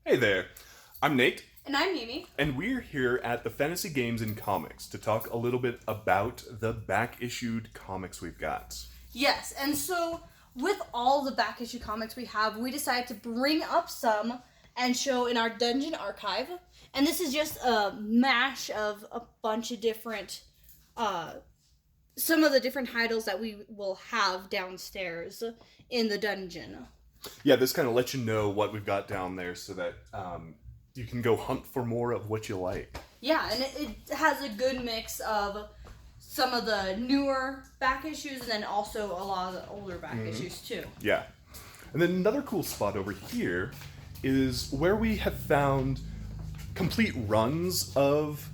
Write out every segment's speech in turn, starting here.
Hey there, I'm Nate, And I'm Mimi. and we're here at the Fantasy Games and Comics to talk a little bit about the back-issued comics we've got. Yes, and so with all the back issue comics we have, we decided to bring up some and show in our dungeon archive. And this is just a mash of a bunch of different, some of the different titles that we will have downstairs in the dungeon. Yeah, this kind of lets you know what we've got down there so that you can go hunt for more of what you like. Yeah, and it has a good mix of some of the newer back issues and then also a lot of the older back issues too. Yeah. And then another cool spot over here is where we have found complete runs of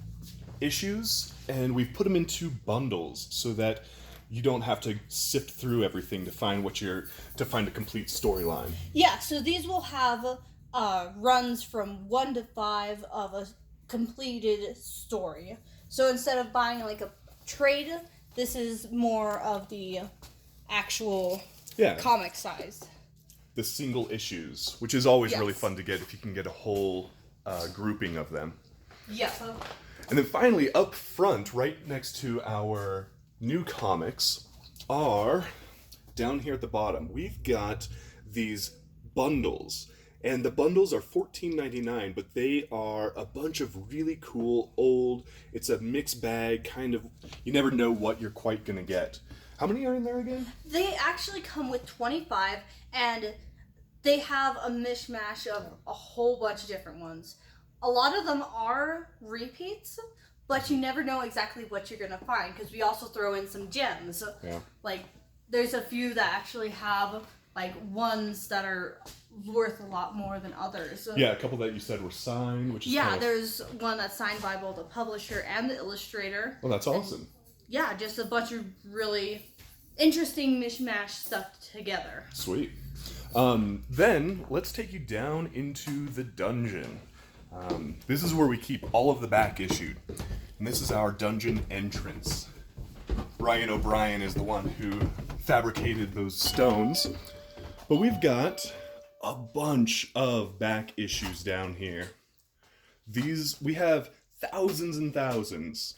issues, and we've put them into bundles so that you don't have to sift through everything to find to find a complete storyline. Yeah, so these will have runs from 1 to 5 of a completed story. So instead of buying like a trade, this is more of the actual comic size. The single issues, which is always Yes. really fun to get if you can get a whole grouping of them. Yeah. And then finally, up front, right next to our new comics, are down here at the bottom. We've got these bundles. And the bundles are $14.99, but they are a bunch of really cool old, it's a mixed bag, kind of, you never know what you're quite going to get. How many are in there again? They actually come with 25, and they have a mishmash of a whole bunch of different ones. A lot of them are repeats, but you never know exactly what you're going to find, because we also throw in some gems. Yeah. Like, there's a few that actually have, like, ones that are worth a lot more than others. Yeah, a couple that you said were signed, which is kind of... there's one that's signed by both the publisher and the illustrator. Well, that's awesome. And, yeah, just a bunch of really interesting mishmash stuff together. Sweet. Then, let's take you down into the dungeon. This is where we keep all of the back issued. And this is our dungeon entrance. Ryan O'Brien is the one who fabricated those stones. But we've got a bunch of back issues down here. We have thousands and thousands.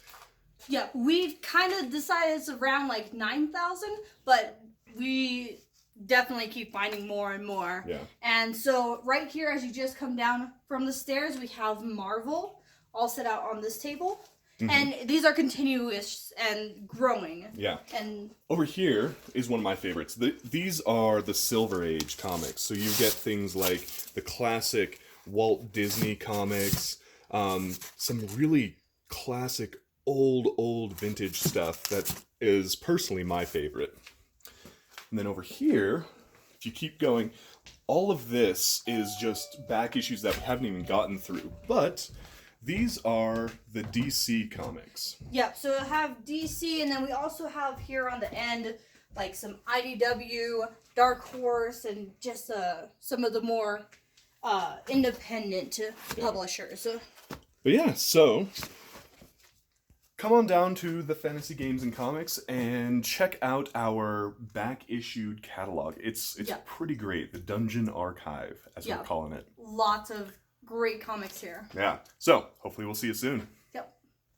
Yeah, we've kind of decided it's around like 9,000, but we definitely keep finding more and more. Yeah. And so right here, as you just come down from the stairs, we have Marvel all set out on this table. Mm-hmm. And these are continuous and growing. Yeah. And over here is one of my favorites. These are the Silver Age comics. So you get things like the classic Walt Disney comics, some really classic old vintage stuff that is personally my favorite. And then over here, if you keep going, all of this is just back issues that we haven't even gotten through. But these are the DC comics. Yeah, so we have DC, and then we also have here on the end, like some IDW, Dark Horse, and just some of the more independent publishers. But yeah, so come on down to the Fantasy Games and Comics and check out our back-issued catalog. It's pretty great. The Dungeon Archive, as we're calling it. Lots of great comics here. Yeah. So, hopefully we'll see you soon.